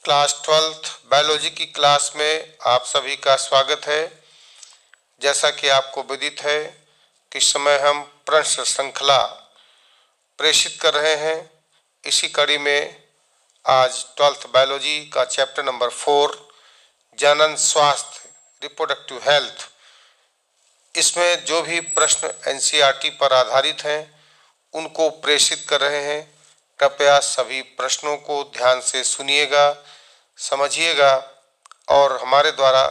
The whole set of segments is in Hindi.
क्लास 12th बायोलॉजी की क्लास में आप सभी का स्वागत है। जैसा कि आपको विदित है कि इस समय हम प्रश्न श्रृंखला प्रेषित कर रहे हैं। इसी कड़ी में आज 12th बायोलॉजी का चैप्टर नंबर 4 जनन स्वास्थ्य रिप्रोडक्टिव हेल्थ, इसमें जो भी प्रश्न एनसीईआरटी पर आधारित हैं उनको प्रेषित कर रहे हैं। कृपया सभी प्रश्नों को ध्यान से सुनिएगा, समझिएगा और हमारे द्वारा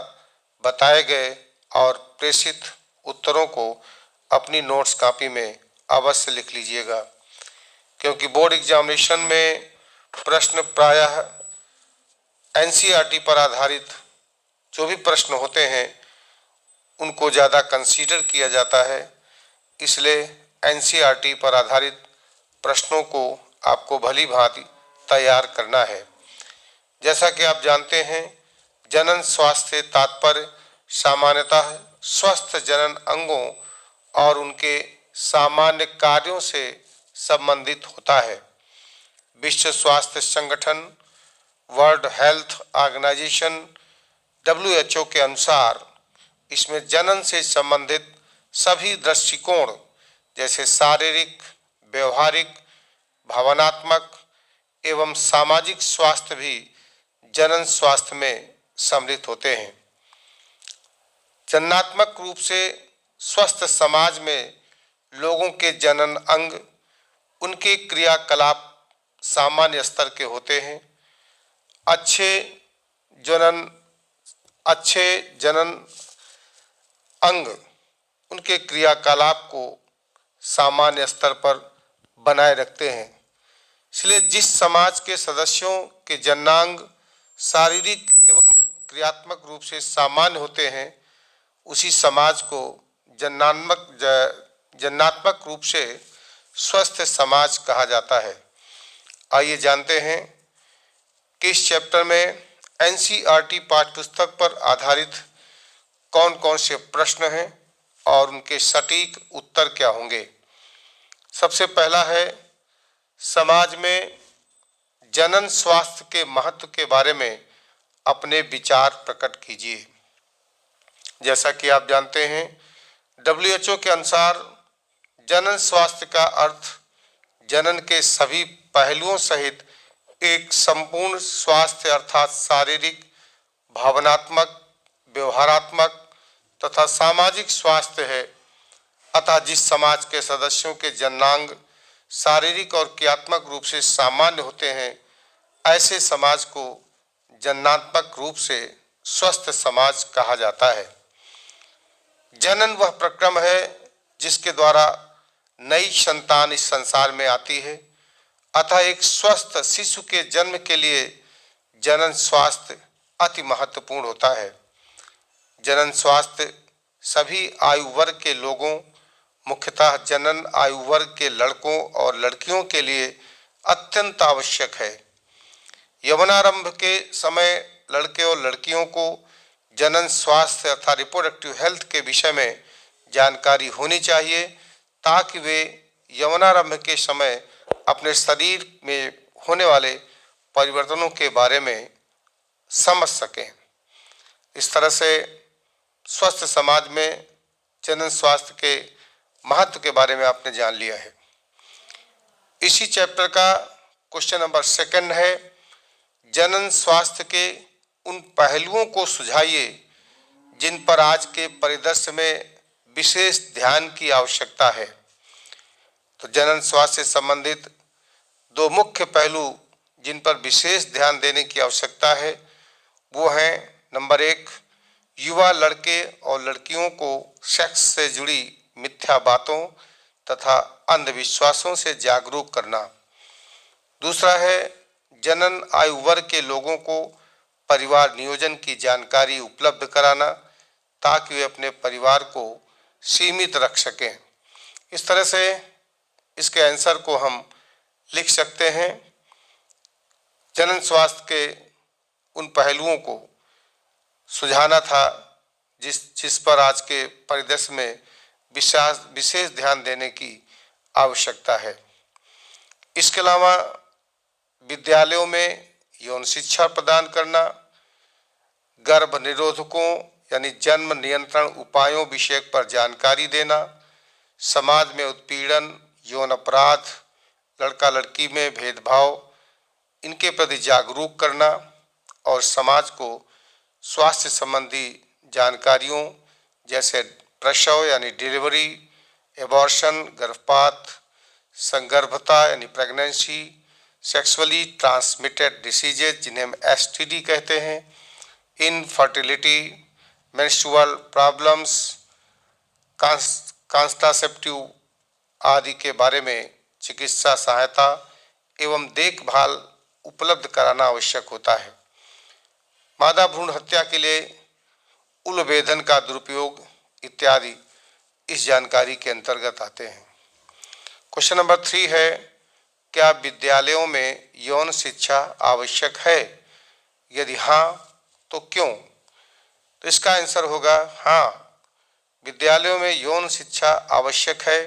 बताए गए और प्रेषित उत्तरों को अपनी नोट्स कॉपी में अवश्य लिख लीजिएगा, क्योंकि बोर्ड एग्जामिनेशन में प्रश्न प्रायः एनसीईआरटी पर आधारित जो भी प्रश्न होते हैं उनको ज़्यादा कंसीडर किया जाता है। इसलिए एनसीईआरटी पर आधारित प्रश्नों को आपको भली भांति तैयार करना है। जैसा कि आप जानते हैं, जनन स्वास्थ्य से तात्पर्य सामान्यतः स्वस्थ जनन अंगों और उनके सामान्य कार्यों से संबंधित होता है। विश्व स्वास्थ्य संगठन वर्ल्ड हेल्थ ऑर्गेनाइजेशन WHO के अनुसार इसमें जनन से संबंधित सभी दृष्टिकोण जैसे शारीरिक, व्यवहारिक, भावनात्मक एवं सामाजिक स्वास्थ्य भी जनन स्वास्थ्य में सम्मिलित होते हैं। जननात्मक रूप से स्वस्थ समाज में लोगों के जनन अंग, उनके क्रियाकलाप सामान्य स्तर के होते हैं। अच्छे जनन अंग उनके क्रियाकलाप को सामान्य स्तर पर बनाए रखते हैं। इसलिए जिस समाज के सदस्यों के जननांग शारीरिक एवं क्रियात्मक रूप से सामान्य होते हैं, उसी समाज को जननात्मक रूप से स्वस्थ समाज कहा जाता है। आइए जानते हैं कि इस चैप्टर में एनसीईआरटी पाठ्यपुस्तक पर आधारित कौन कौन से प्रश्न हैं और उनके सटीक उत्तर क्या होंगे। सबसे पहला है, समाज में जनन स्वास्थ्य के महत्व के बारे में अपने विचार प्रकट कीजिए। जैसा कि आप जानते हैं, WHO के अनुसार जनन स्वास्थ्य का अर्थ जनन के सभी पहलुओं सहित एक संपूर्ण स्वास्थ्य अर्थात शारीरिक, भावनात्मक, व्यवहारात्मक तथा सामाजिक स्वास्थ्य है। अतः जिस समाज के सदस्यों के जननांग शारीरिक और क्रियात्मक रूप से सामान्य होते हैं, ऐसे समाज को जननात्मक रूप से स्वस्थ समाज कहा जाता है। जनन वह प्रक्रम है जिसके द्वारा नई संतान इस संसार में आती है। अतः एक स्वस्थ शिशु के जन्म के लिए जनन स्वास्थ्य अति महत्वपूर्ण होता है। जनन स्वास्थ्य सभी आयु वर्ग के लोगों, मुख्यतः जनन आयु वर्ग के लड़कों और लड़कियों के लिए अत्यंत आवश्यक है। यौवनारंभ के समय लड़के और लड़कियों को जनन स्वास्थ्य अर्थात रिप्रोडक्टिव हेल्थ के विषय में जानकारी होनी चाहिए, ताकि वे यौवनारंभ के समय अपने शरीर में होने वाले परिवर्तनों के बारे में समझ सकें। इस तरह से स्वस्थ समाज में जनन स्वास्थ्य के महत्व के बारे में आपने जान लिया है। इसी चैप्टर का क्वेश्चन नंबर 2 है, जनन स्वास्थ्य के उन पहलुओं को सुझाइए जिन पर आज के परिदृश्य में विशेष ध्यान की आवश्यकता है। तो जनन स्वास्थ्य से संबंधित दो मुख्य पहलू जिन पर विशेष ध्यान देने की आवश्यकता है वो हैं, नंबर 1, युवा लड़के और लड़कियों को सेक्स से जुड़ी मिथ्या बातों तथा अंधविश्वासों से जागरूक करना। दूसरा है, जनन आयु वर्ग के लोगों को परिवार नियोजन की जानकारी उपलब्ध कराना, ताकि वे अपने परिवार को सीमित रख सकें। इस तरह से इसके आंसर को हम लिख सकते हैं। जनन स्वास्थ्य के उन पहलुओं को सुझाना था जिस पर आज के परिदृश्य में विशेष ध्यान देने की आवश्यकता है। इसके अलावा विद्यालयों में यौन शिक्षा प्रदान करना, गर्भ निरोधकों यानी जन्म नियंत्रण उपायों विषय पर जानकारी देना, समाज में उत्पीड़न, यौन अपराध, लड़का लड़की में भेदभाव, इनके प्रति जागरूक करना और समाज को स्वास्थ्य संबंधी जानकारियों जैसे प्रसव यानी डिलीवरी, एबॉर्शन गर्भपात, संगर्भता यानी प्रेगनेंसी, सेक्सुअली ट्रांसमिटेड डिसीजेज जिन्हें हम एसटीडी कहते हैं, इनफर्टिलिटी, मेंस्ट्रुअल प्रॉब्लम्स, कॉन्ट्रासेप्टिव आदि के बारे में चिकित्सा सहायता एवं देखभाल उपलब्ध कराना आवश्यक होता है। मादा भ्रूण हत्या के लिए उलभेदन का दुरुपयोग इत्यादि इस जानकारी के अंतर्गत आते हैं। क्वेश्चन नंबर 3 है, क्या विद्यालयों में यौन शिक्षा आवश्यक है? यदि हाँ तो क्यों? तो इसका आंसर होगा हाँ, विद्यालयों में यौन शिक्षा आवश्यक है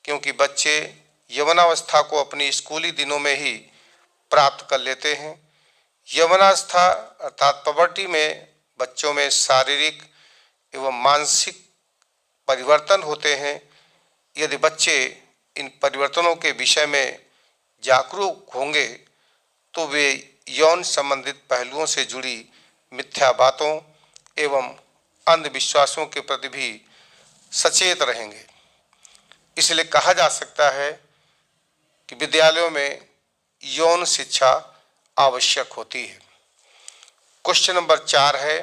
क्योंकि बच्चे यौवनावस्था को अपनी स्कूली दिनों में ही प्राप्त कर लेते हैं। यौवनावस्था अर्थात पबर्टी में बच्चों में शारीरिक एवं मानसिक परिवर्तन होते हैं। यदि बच्चे इन परिवर्तनों के विषय में जागरूक होंगे तो वे यौन संबंधित पहलुओं से जुड़ी मिथ्या बातों एवं अंधविश्वासों के प्रति भी सचेत रहेंगे। इसलिए कहा जा सकता है कि विद्यालयों में यौन शिक्षा आवश्यक होती है। क्वेश्चन नंबर 4 है,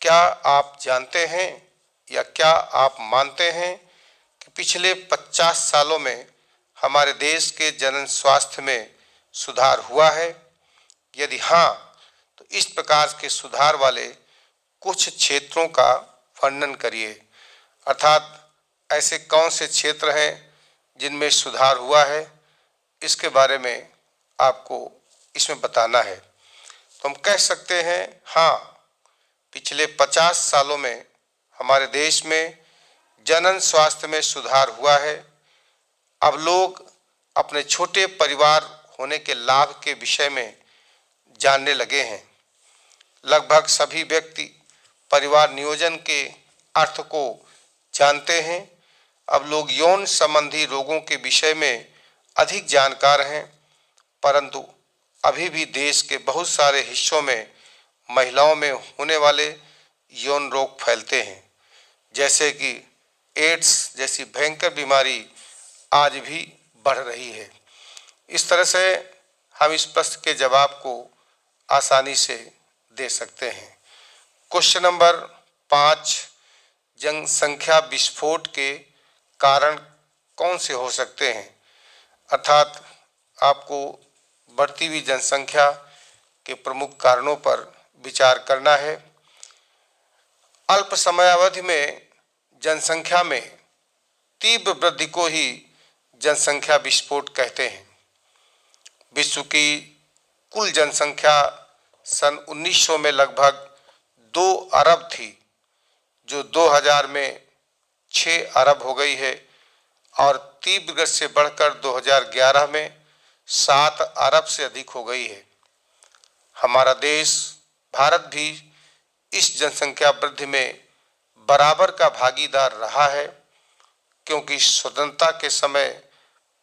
क्या आप जानते हैं या क्या आप मानते हैं कि पिछले 50 सालों में हमारे देश के जनन स्वास्थ्य में सुधार हुआ है? यदि हाँ तो इस प्रकार के सुधार वाले कुछ क्षेत्रों का वर्णन करिए, अर्थात ऐसे कौन से क्षेत्र हैं जिनमें सुधार हुआ है, इसके बारे में आपको इसमें बताना है। तो हम कह सकते हैं हाँ, पिछले 50 सालों में हमारे देश में जनन स्वास्थ्य में सुधार हुआ है। अब लोग अपने छोटे परिवार होने के लाभ के विषय में जानने लगे हैं। लगभग सभी व्यक्ति परिवार नियोजन के अर्थ को जानते हैं। अब लोग यौन संबंधी रोगों के विषय में अधिक जानकार हैं, परंतु अभी भी देश के बहुत सारे हिस्सों में महिलाओं में होने वाले यौन रोग फैलते हैं, जैसे कि एड्स जैसी भयंकर बीमारी आज भी बढ़ रही है। इस तरह से हम इस प्रश्न के जवाब को आसानी से दे सकते हैं। क्वेश्चन नंबर 5, जनसंख्या विस्फोट के कारण कौन से हो सकते हैं? अर्थात आपको बढ़ती हुई जनसंख्या के प्रमुख कारणों पर विचार करना है। अल्प समयावधि में जनसंख्या में तीव्र वृद्धि को ही जनसंख्या विस्फोट कहते हैं। विश्व की कुल जनसंख्या सन 1900 में लगभग 2 अरब थी, जो 2000 में 6 अरब हो गई है और तीव्र गति से बढ़कर 2011 में 7 अरब से अधिक हो गई है। हमारा देश भारत भी इस जनसंख्या वृद्धि में बराबर का भागीदार रहा है, क्योंकि स्वतंत्रता के समय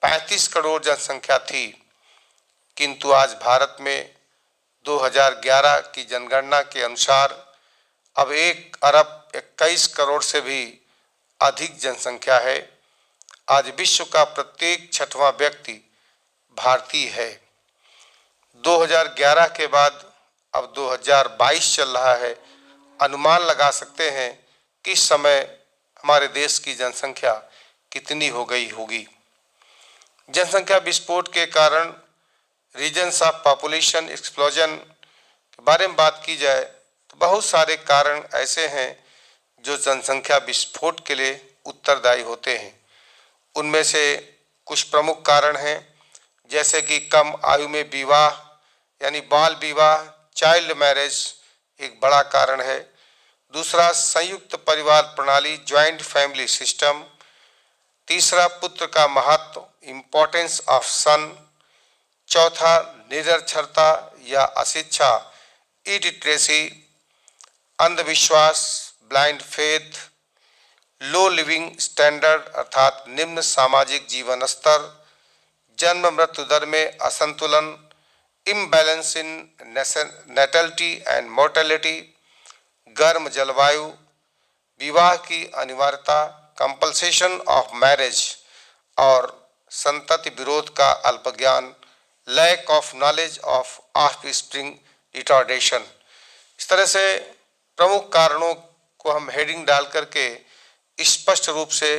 35 करोड़ जनसंख्या थी, किंतु आज भारत में 2011 की जनगणना के अनुसार अब 1 अरब 21 करोड़ से भी अधिक जनसंख्या है। आज विश्व का प्रत्येक 6वां व्यक्ति भारतीय है। 2011 के बाद अब 2022 चल रहा है। अनुमान लगा सकते हैं कि इस समय हमारे देश की जनसंख्या कितनी हो गई होगी। जनसंख्या विस्फोट के कारण रीजन्स ऑफ पॉपुलेशन एक्सप्लोजन के बारे में बात की जाए तो बहुत सारे कारण ऐसे हैं जो जनसंख्या विस्फोट के लिए उत्तरदायी होते हैं। उनमें से कुछ प्रमुख कारण हैं, जैसे कि कम आयु में विवाह यानी बाल विवाह, चाइल्ड मैरिज एक बड़ा कारण है। दूसरा, संयुक्त परिवार प्रणाली, ज्वाइंट फैमिली सिस्टम। तीसरा, पुत्र का महत्व, इम्पोर्टेंस ऑफ सन। चौथा, निरक्षरता या अशिक्षा, इलिटरेसी, अंधविश्वास, ब्लाइंड फेथ, लो लिविंग स्टैंडर्ड अर्थात निम्न सामाजिक जीवन स्तर, जन्म मृत्यु दर में असंतुलन, imbalance in natality and mortality, गर्म जलवायु, विवाह की अनिवार्यता, कंपल्सेशन ऑफ मैरिज और संतति विरोध का अल्पज्ञान, lack of knowledge of offspring retardation. इस तरह से प्रमुख कारणों को हम हेडिंग डाल करके स्पष्ट रूप से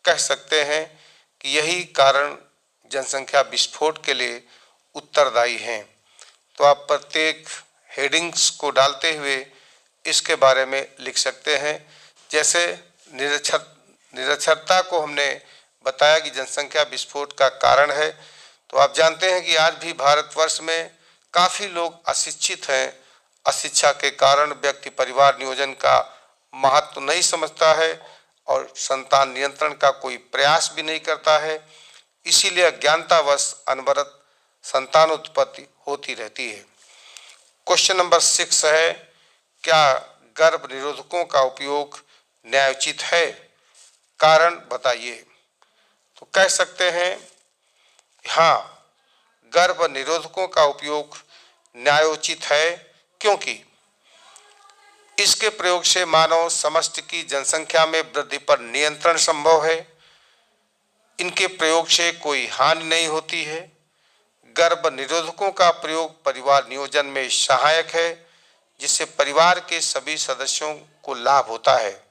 कह सकते हैं कि यही कारण जनसंख्या विस्फोट के लिए उत्तरदायी हैं। तो आप प्रत्येक हेडिंग्स को डालते हुए इसके बारे में लिख सकते हैं। जैसे निरक्षरता को हमने बताया कि जनसंख्या विस्फोट का कारण है, तो आप जानते हैं कि आज भी भारतवर्ष में काफ़ी लोग अशिक्षित हैं। अशिक्षा के कारण व्यक्ति परिवार नियोजन का महत्व नहीं समझता है और संतान नियंत्रण का कोई प्रयास भी नहीं करता है। इसीलिए अज्ञानतावश अनवरत संतान उत्पत्ति होती रहती है। क्वेश्चन नंबर 6 है, क्या गर्भ निरोधकों का उपयोग न्यायोचित है? कारण बताइए। तो कह सकते हैं हाँ, गर्भ निरोधकों का उपयोग न्यायोचित है, क्योंकि इसके प्रयोग से मानव समष्टि की जनसंख्या में वृद्धि पर नियंत्रण संभव है। इनके प्रयोग से कोई हानि नहीं होती है। गर्भ निरोधकों का प्रयोग परिवार नियोजन में सहायक है, जिससे परिवार के सभी सदस्यों को लाभ होता है।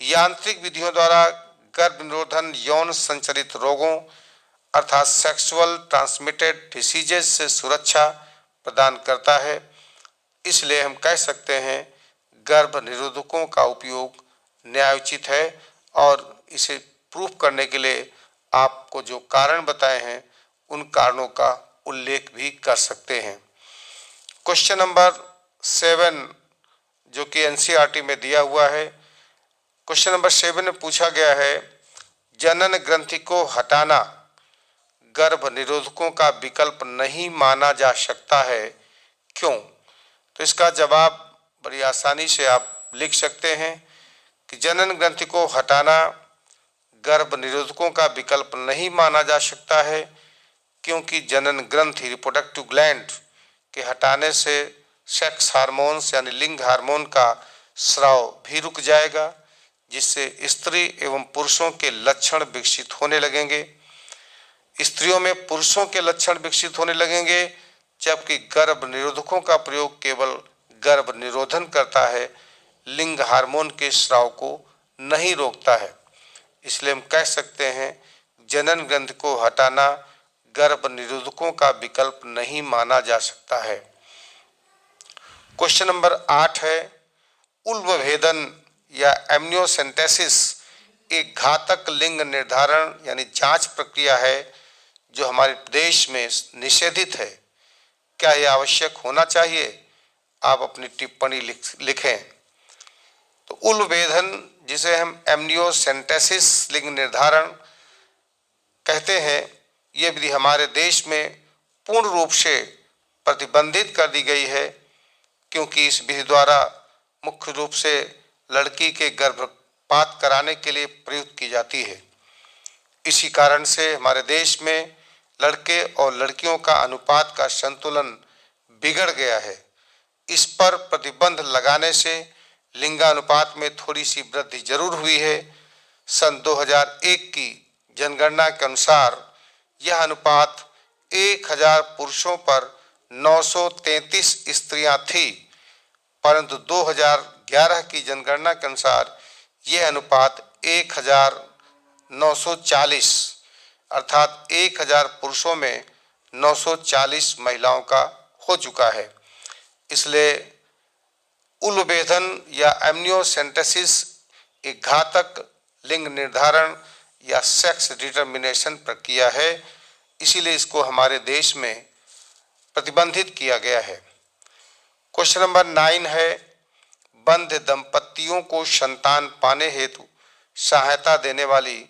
यांत्रिक विधियों द्वारा गर्भ निरोधन यौन संचरित रोगों अर्थात सेक्सुअल ट्रांसमिटेड डिसीजेज से सुरक्षा प्रदान करता है। इसलिए हम कह सकते हैं गर्भ निरोधकों का उपयोग न्यायोचित है, और इसे प्रूफ करने के लिए आपको जो कारण बताए हैं उन कारणों का उल्लेख भी कर सकते हैं। क्वेश्चन नंबर 7 जो कि एनसीईआरटी में दिया हुआ है, क्वेश्चन नंबर 7 में पूछा गया है, जनन ग्रंथि को हटाना गर्भ निरोधकों का विकल्प नहीं माना जा सकता है, क्यों? तो इसका जवाब बड़ी आसानी से आप लिख सकते हैं कि जनन ग्रंथि को हटाना गर्भ निरोधकों का विकल्प नहीं माना जा सकता है, क्योंकि जनन ग्रंथि रिप्रोडक्टिव ग्लैंड के हटाने से सेक्स हार्मोन्स यानी लिंग हार्मोन का स्राव भी रुक जाएगा, जिससे स्त्री एवं पुरुषों के लक्षण विकसित होने लगेंगे। स्त्रियों में पुरुषों के लक्षण विकसित होने लगेंगे, जबकि गर्भ निरोधकों का प्रयोग केवल गर्भ निरोधन करता है, लिंग हार्मोन के स्राव को नहीं रोकता है। इसलिए हम कह सकते हैं जनन ग्रंथि को हटाना गर्भ निरोधकों का विकल्प नहीं माना जा सकता है। क्वेश्चन नंबर 8 है, उल्व भेदन या एमनियोसेंटेसिस एक घातक लिंग निर्धारण यानी जांच प्रक्रिया है जो हमारे देश में निषेधित है। क्या यह आवश्यक होना चाहिए? आप अपनी टिप्पणी लिखें। तो उल्व भेदन, जिसे हम एमनियोसेंटेसिस लिंग निर्धारण कहते हैं, ये विधि हमारे देश में पूर्ण रूप से प्रतिबंधित कर दी गई है, क्योंकि इस विधि द्वारा मुख्य रूप से लड़की के गर्भपात कराने के लिए प्रयुक्त की जाती है। इसी कारण से हमारे देश में लड़के और लड़कियों का अनुपात का संतुलन बिगड़ गया है। इस पर प्रतिबंध लगाने से लिंगानुपात में थोड़ी सी वृद्धि जरूर हुई है। सन 2001 की जनगणना के अनुसार यह अनुपात 1000 पुरुषों पर 933 स्त्रियां थी, परंतु 2011 की जनगणना के अनुसार यह अनुपात 1940 अर्थात 1000 पुरुषों में 940 महिलाओं का हो चुका है। इसलिए उल्व भेदन या एमनियोसेंटेसिस एक घातक लिंग निर्धारण या सेक्स डिटर्मिनेशन प्रक्रिया है, इसीलिए इसको हमारे देश में प्रतिबंधित किया गया है। क्वेश्चन नंबर 9 है, बंध दंपतियों को संतान पाने हेतु सहायता देने वाली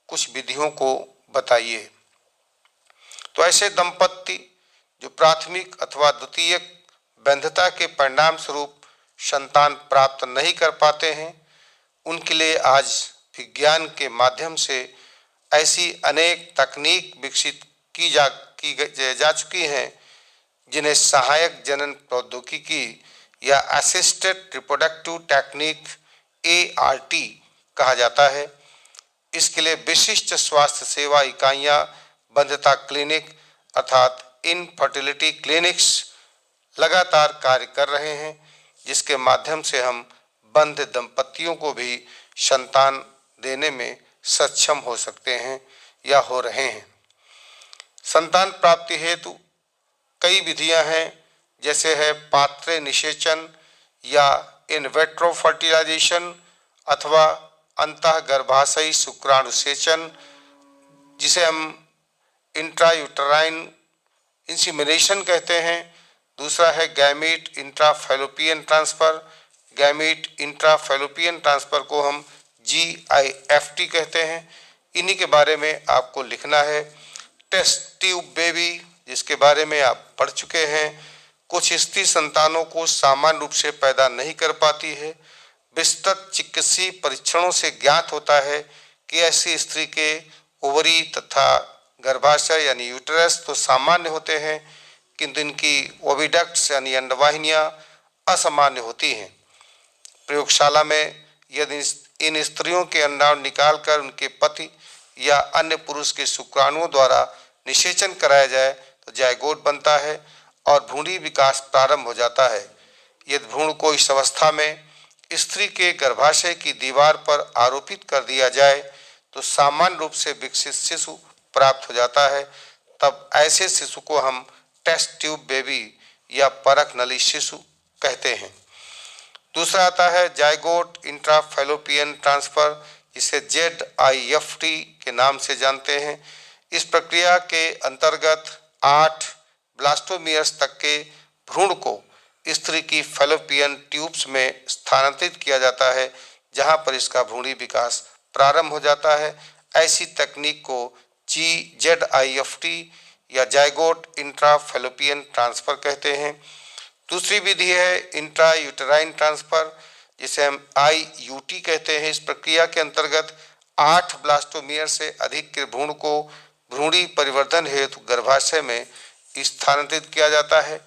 कुछ विधियों को बताइए। तो ऐसे दंपति जो प्राथमिक अथवा द्वितीयक वैधता के परिणाम स्वरूप संतान प्राप्त नहीं कर पाते हैं, उनके लिए आज विज्ञान के माध्यम से ऐसी अनेक तकनीक विकसित की जा चुकी हैं जिन्हें सहायक जनन प्रौद्योगिकी या असिस्टेड रिप्रोडक्टिव टेक्निक ART कहा जाता है। इसके लिए विशिष्ट स्वास्थ्य सेवा इकाइयां, वंध्यता क्लिनिक अर्थात इनफर्टिलिटी क्लिनिक्स लगातार कार्य कर रहे हैं, जिसके माध्यम से हम बंध दंपतियों को भी संतान देने में सक्षम हो सकते हैं या हो रहे हैं। संतान प्राप्ति हेतु कई विधियां हैं, जैसे है पात्र निषेचन या इन विट्रो फर्टिलाइजेशन अथवा अंतःगर्भाशयी शुक्राणुसेचन, जिसे हम इंट्रायूटराइन इंसीमिनेशन कहते हैं। दूसरा है गैमीट इंट्राफैलोपियन ट्रांसफ़र। गैमीट इंट्राफैलोपियन ट्रांसफ़र को हम GIFT कहते हैं। इन्हीं के बारे में आपको लिखना है। टेस्ट ट्यूब बेबी, जिसके बारे में आप पढ़ चुके हैं, कुछ स्त्री संतानों को सामान्य रूप से पैदा नहीं कर पाती है। विस्तृत चिकित्सीय परीक्षणों से ज्ञात होता है कि ऐसी स्त्री के ओवरी तथा गर्भाशय यानी यूटरस तो सामान्य होते हैं, किंतु इनकी ओविडक्ट्स यानी अंडवाहिनियां असामान्य होती हैं। प्रयोगशाला में यदि इन स्त्रियों के अंडाणु निकालकर उनके पति या अन्य पुरुष के शुक्राणुओं द्वारा निषेचन कराया जाए तो जायगोट बनता है और भ्रूणी विकास प्रारंभ हो जाता है। यदि भ्रूण को इस अवस्था में स्त्री के गर्भाशय की दीवार पर आरोपित कर दिया जाए तो सामान्य रूप से विकसित शिशु प्राप्त हो जाता है। तब ऐसे शिशु को हम टेस्ट ट्यूब बेबी या परख नली शिशु कहते हैं। दूसरा आता है जायगोट इंट्राफैलोपियन ट्रांसफ़र, जिसे ZIFT के नाम से जानते हैं। इस प्रक्रिया के अंतर्गत 8 ब्लास्टोमियर्स तक के भ्रूण को स्त्री की फैलोपियन ट्यूब्स में स्थानांतरित किया जाता है, जहां पर इसका भ्रूणी विकास प्रारंभ हो जाता है। ऐसी तकनीक को ZIFT या जायगोट इंट्राफैलोपियन ट्रांसफ़र कहते हैं। दूसरी विधि है इंट्रायूटराइन ट्रांसफ़र, जिसे हम IUT कहते हैं। इस प्रक्रिया के अंतर्गत 8 ब्लास्टोमियर से अधिक के भ्रूण को भ्रूणी परिवर्धन हेतु गर्भाशय में स्थानांतरित किया जाता है।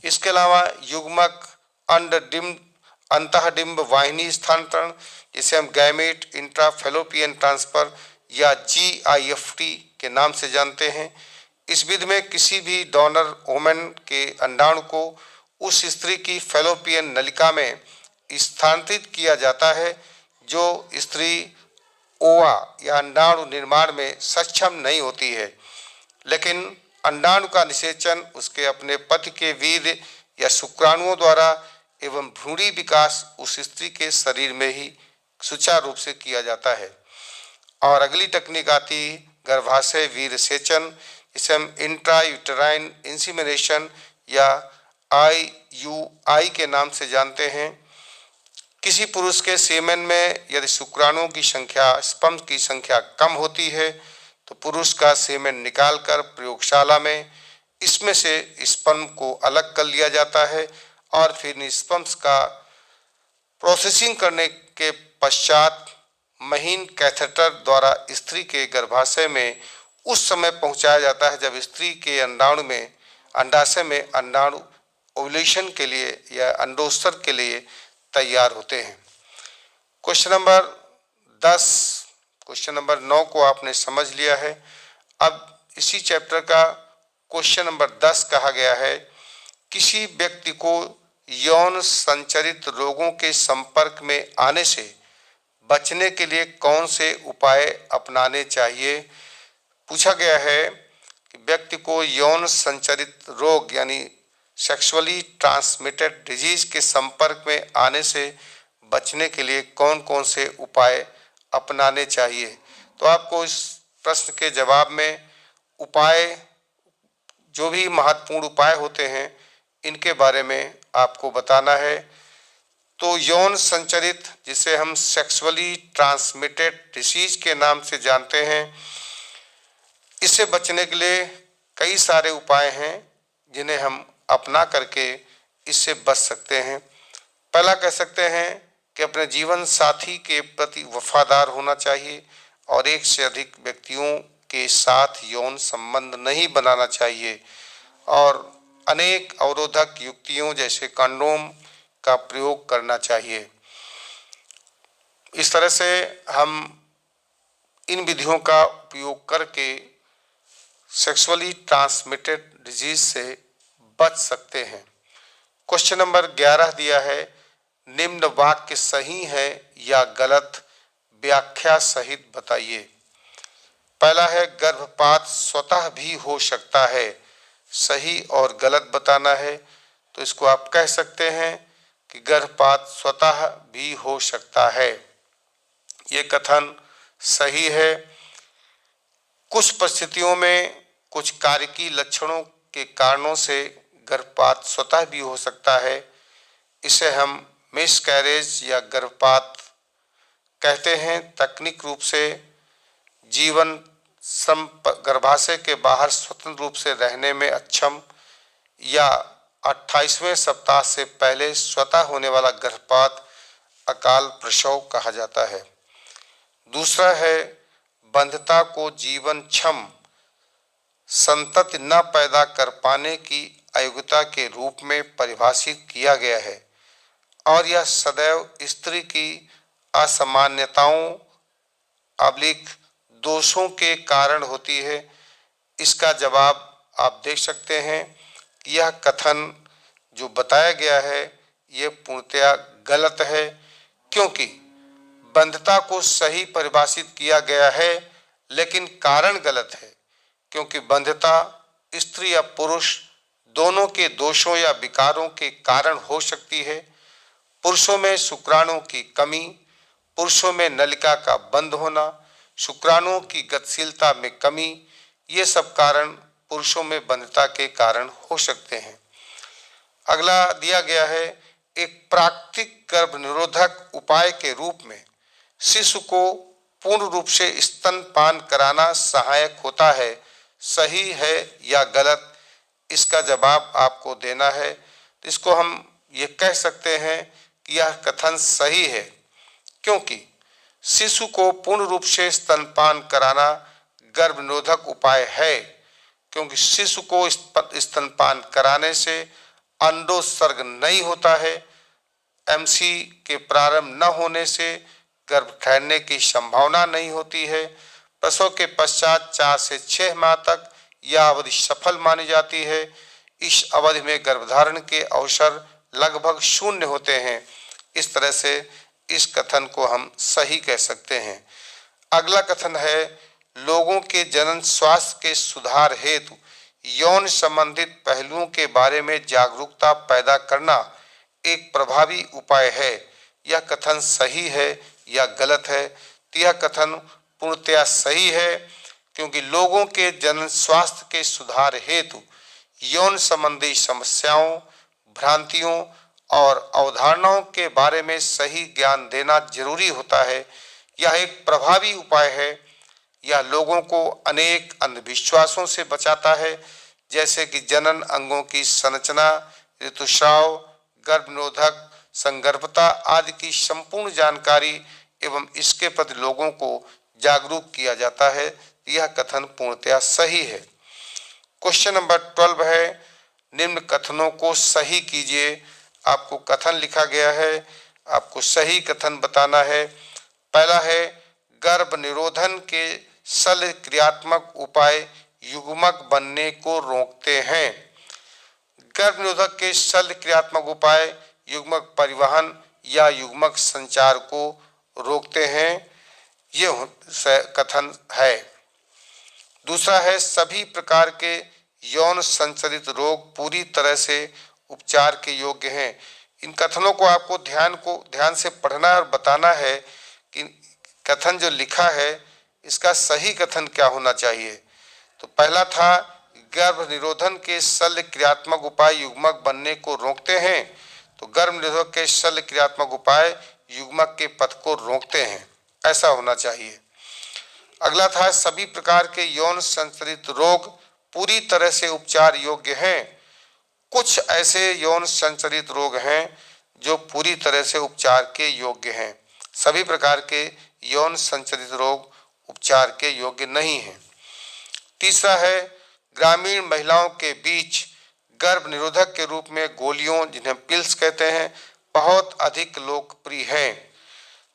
इसके अलावा युग्मक अंतःडिंब वाहिनी स्थानांतरण, जिसे हम गैमेट इंट्राफैलोपियन ट्रांसफ़र या GIFT के नाम से जानते हैं। इस विधि में किसी भी डोनर वोमेन के अंडाणु को उस स्त्री की फैलोपियन नलिका में स्थानांतरित किया जाता है जो स्त्री ओवा या अंडाणु निर्माण में सक्षम नहीं होती है, लेकिन अंडाणु का निषेचन उसके अपने पति के वीर्य या शुक्राणुओं द्वारा एवं भ्रूणी विकास उस स्त्री के शरीर में ही सुचारू रूप से किया जाता है। और अगली तकनीक आती गर्भाशय वीर्य सेचन, जिसे हम इंट्रायूटराइन इंसीमिनेशन या IUI के नाम से जानते हैं। किसी पुरुष के सेमेन में यदि शुक्राणुओं की संख्या, स्पर्म की संख्या कम होती है तो पुरुष का सेमेन निकालकर प्रयोगशाला में इसमें से स्पर्म को अलग कर लिया जाता है और फिर इन स्पर्म्स का प्रोसेसिंग करने के पश्चात महीन कैथेटर द्वारा स्त्री के गर्भाशय में उस समय पहुंचाया जाता है जब स्त्री के अंडाशय में अंडाणु ओव्यूलेशन के लिए या अंडोत्सर्ग के लिए तैयार होते हैं। क्वेश्चन नंबर 9 को आपने समझ लिया है। अब इसी चैप्टर का क्वेश्चन नंबर 10 कहा गया है, किसी व्यक्ति को यौन संचरित रोगों के संपर्क में आने से बचने के लिए कौन से उपाय अपनाने चाहिए। पूछा गया है कि व्यक्ति को यौन संचरित रोग यानी सेक्सुअली ट्रांसमिटेड डिजीज के संपर्क में आने से बचने के लिए कौन कौन से उपाय अपनाने चाहिए। तो आपको इस प्रश्न के जवाब में उपाय, जो भी महत्वपूर्ण उपाय होते हैं, इनके बारे में आपको बताना है। तो यौन संचरित, जिसे हम सेक्सुअली ट्रांसमिटेड डिसीज के नाम से जानते हैं, इससे बचने के लिए कई सारे उपाय हैं जिन्हें हम अपना करके इससे बच सकते हैं। पहला कह सकते हैं कि अपने जीवन साथी के प्रति वफादार होना चाहिए और एक से अधिक व्यक्तियों के साथ यौन संबंध नहीं बनाना चाहिए और अनेक अवरोधक युक्तियों जैसे कंडोम का प्रयोग करना चाहिए। इस तरह से हम इन विधियों का उपयोग करके सेक्सुअली ट्रांसमिटेड डिजीज से बच सकते हैं। क्वेश्चन नंबर 11 दिया है, निम्न वाक्य सही है या गलत, व्याख्या सहित बताइए। पहला है गर्भपात स्वतः भी हो सकता है, सही और गलत बताना है। तो इसको आप कह सकते हैं कि गर्भपात स्वतः भी हो सकता है। ये कथन सही है। कुछ परिस्थितियों में कुछ कार्यकी लक्षणों के कारणों से गर्भपात स्वतः भी हो सकता है। इसे हम मिसकैरेज या गर्भपात कहते हैं। तकनीक रूप से जीवन गर्भाशय के बाहर स्वतंत्र रूप से रहने में अक्षम या 28वें सप्ताह से पहले स्वतः होने वाला गर्भपात अकाल प्रसव कहा जाता है। दूसरा है बंध्यता को जीवनक्षम संतति न पैदा कर पाने की अयोग्यता के रूप में परिभाषित किया गया है और यह सदैव स्त्री की असामान्यताओं दोषों के कारण होती है। इसका जवाब आप देख सकते हैं कि यह कथन जो बताया गया है ये पूर्णतया गलत है, क्योंकि बंध्यता को सही परिभाषित किया गया है लेकिन कारण गलत है, क्योंकि बंध्यता स्त्री या पुरुष दोनों के दोषों या विकारों के कारण हो सकती है। पुरुषों में शुक्राणुओं की कमी, पुरुषों में नलिका का बंद होना, शुक्राणुओं की गतिशीलता में कमी, ये सब कारण पुरुषों में बंध्यता के कारण हो सकते हैं। अगला दिया गया है, एक प्राकृतिक गर्भ निरोधक उपाय के रूप में शिशु को पूर्ण रूप से स्तनपान कराना सहायक होता है, सही है या गलत, इसका जवाब आपको देना है। तो इसको हम ये कह सकते हैं कि यह कथन सही है, क्योंकि शिशु को पूर्ण रूप से स्तनपान कराना गर्भ निरोधक उपाय है, क्योंकि शिशु को स्तनपान कराने से अंडोत्सर्ग नहीं होता है। एमसी के प्रारंभ न होने से गर्भ ठहरने की संभावना नहीं होती है। प्रसव के पश्चात 4 से 6 माह तक यह अवधि सफल मानी जाती है। इस अवधि में गर्भधारण के अवसर लगभग शून्य होते हैं। इस तरह से इस कथन को हम सही कह सकते हैं। अगला कथन है, लोगों के जनन स्वास्थ्य के सुधार हेतु यौन संबंधित पहलुओं के बारे में जागरूकता पैदा करना एक प्रभावी उपाय है। यह कथन सही है या गलत है? तो यह कथन पूर्णतया सही है, क्योंकि लोगों के जनन स्वास्थ्य के सुधार हेतु यौन संबंधी समस्याओं, भ्रांतियों और अवधारणाओं के बारे में सही ज्ञान देना जरूरी होता है। यह एक प्रभावी उपाय है। यह लोगों को अनेक अंधविश्वासों से बचाता है, जैसे कि जनन अंगों की संरचना, ऋतुस्राव, गर्भनिरोधक, संगर्भता आदि की संपूर्ण जानकारी एवं इसके प्रति लोगों को जागरूक किया जाता है। यह कथन पूर्णतया सही है। क्वेश्चन नंबर 12 है, निम्न कथनों को सही कीजिए। आपको कथन लिखा गया है, आपको सही कथन बताना है। पहला है, गर्भ निरोधन के शल्य क्रियात्मक उपाय युग्मक बनने को रोकते हैं। गर्भ निरोधक के शल्य क्रियात्मक उपाय युग्मक परिवहन या युग्मक संचार को रोकते हैं, ये कथन है। दूसरा है, सभी प्रकार के यौन संचालित रोग पूरी तरह से उपचार के योग्य हैं। इन कथनों को आपको ध्यान से पढ़ना और बताना है कि कथन जो लिखा है इसका सही कथन क्या होना चाहिए। तो पहला था, गर्भ निरोधन के शल्य क्रियात्मक उपाय युग्मक बनने को रोकते हैं। तो गर्भ निरोधक के शल्य क्रियात्मक उपाय युग्मक के पथ को रोकते हैं, ऐसा होना चाहिए। अगला था, सभी प्रकार के यौन संचालित रोग पूरी तरह से उपचार योग्य हैं। कुछ ऐसे यौन संचालित रोग हैं जो पूरी तरह से उपचार के योग्य हैं। सभी प्रकार के यौन संचालित रोग उपचार के योग्य नहीं हैं। तीसरा है, ग्रामीण महिलाओं के बीच गर्भ निरोधक के रूप में गोलियों, जिन्हें पिल्स कहते हैं, बहुत अधिक लोकप्रिय हैं।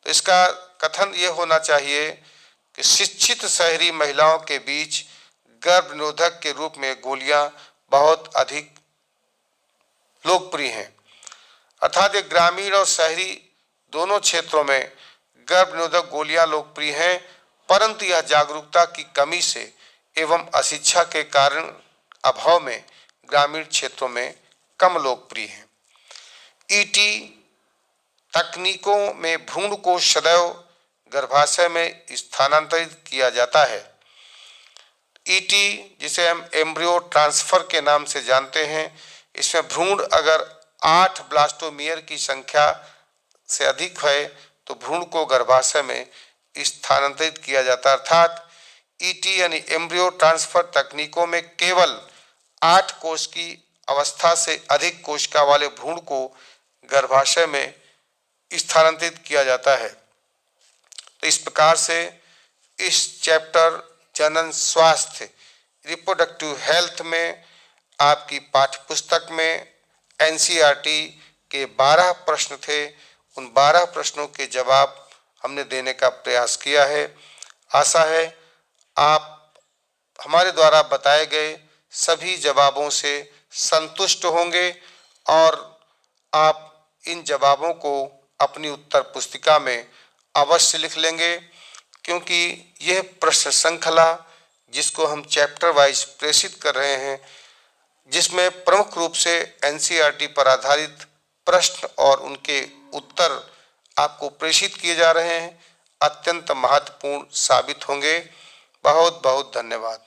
तो इसका कथन ये होना चाहिए कि शिक्षित शहरी महिलाओं के बीच गर्भ निरोधक के रूप में गोलियां बहुत अधिक लोकप्रिय हैं। अर्थात ये ग्रामीण और शहरी दोनों क्षेत्रों में गर्भ निरोधक गोलियां लोकप्रिय हैं, परंतु यह जागरूकता की कमी से एवं अशिक्षा के कारण अभाव में ग्रामीण क्षेत्रों में कम लोकप्रिय हैं। ईटी तकनीकों में भ्रूण को सदैव गर्भाशय में स्थानांतरित किया जाता है। ईटी, जिसे हम एम्ब्रियो ट्रांसफर के नाम से जानते हैं, इसमें भ्रूण अगर 8 ब्लास्टोमियर की संख्या से अधिक है तो भ्रूण को गर्भाशय में स्थानांतरित किया जाता है। अर्थात ईटी यानी एम्ब्रियो ट्रांसफर तकनीकों में केवल 8 कोश की अवस्था से अधिक कोशिका वाले भ्रूण को गर्भाशय में स्थानांतरित किया जाता है। तो इस प्रकार से इस चैप्टर जनन स्वास्थ्य रिप्रोडक्टिव हेल्थ में आपकी पाठ्यपुस्तक में एनसीईआरटी के 12 प्रश्न थे। उन 12 प्रश्नों के जवाब हमने देने का प्रयास किया है। आशा है आप हमारे द्वारा बताए गए सभी जवाबों से संतुष्ट होंगे और आप इन जवाबों को अपनी उत्तर पुस्तिका में अवश्य लिख लेंगे, क्योंकि यह प्रश्न श्रृंखला जिसको हम चैप्टर वाइज प्रेषित कर रहे हैं, जिसमें प्रमुख रूप से एनसीईआरटी पर आधारित प्रश्न और उनके उत्तर आपको प्रेषित किए जा रहे हैं, अत्यंत महत्वपूर्ण साबित होंगे। बहुत बहुत धन्यवाद।